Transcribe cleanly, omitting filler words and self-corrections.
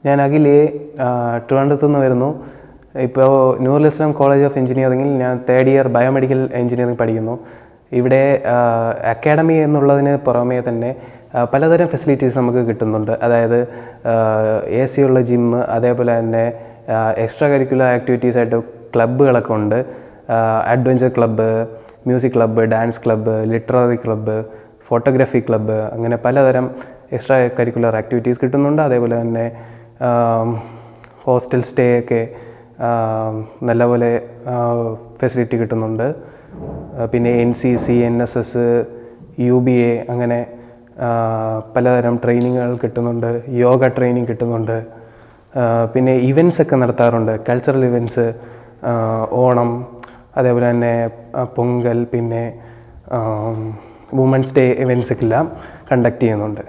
ഞാൻ അഖിൽ, ട്രിവാൻഡ്രത്തു നിന്ന് വരുന്നു. ഇപ്പോൾ നൂറുൽ ഇസ്ലാം കോളേജ് ഓഫ് എഞ്ചിനീയറിംഗിൽ ഞാൻ തേർഡ് ഇയർ ബയോമെഡിക്കൽ എഞ്ചിനീയറിംഗ് പഠിക്കുന്നു. ഇവിടെ അക്കാഡമി എന്നുള്ളതിന് പുറമേ തന്നെ പലതരം ഫെസിലിറ്റീസ് നമുക്ക് കിട്ടുന്നുണ്ട്. അതായത് AC ഉള്ള ജിമ്മ്, അതേപോലെ തന്നെ എക്സ്ട്രാ കരിക്കുലർ ആക്ടിവിറ്റീസായിട്ട് ക്ലബ്ബുകളൊക്കെ ഉണ്ട്. Adventure club, music club, dance club, literary club, photography club, അങ്ങനെ പലതരം എക്സ്ട്രാ കരിക്കുലർ ആക്ടിവിറ്റീസ് കിട്ടുന്നുണ്ട്. അതേപോലെ തന്നെ ഹോസ്റ്റൽ സ്റ്റേ ഒക്കെ നല്ലപോലെ ഫെസിലിറ്റി കിട്ടുന്നുണ്ട്. പിന്നെ NCC, NSS, UBA അങ്ങനെ പലതരം ട്രെയിനിങ്ങുകൾ കിട്ടുന്നുണ്ട്. യോഗ ട്രെയിനിങ് കിട്ടുന്നുണ്ട്. പിന്നെ ഇവൻറ്റ്സ് ഒക്കെ നടത്താറുണ്ട്. കൾച്ചറൽ ഇവൻറ്റ്സ്, ഓണം, അതേപോലെ തന്നെ പൊങ്കൽ, പിന്നെ വുമൻസ് ഡേ ഇവൻറ്റ്സ് എല്ലാം കണ്ടക്ട് ചെയ്യുന്നുണ്ട്.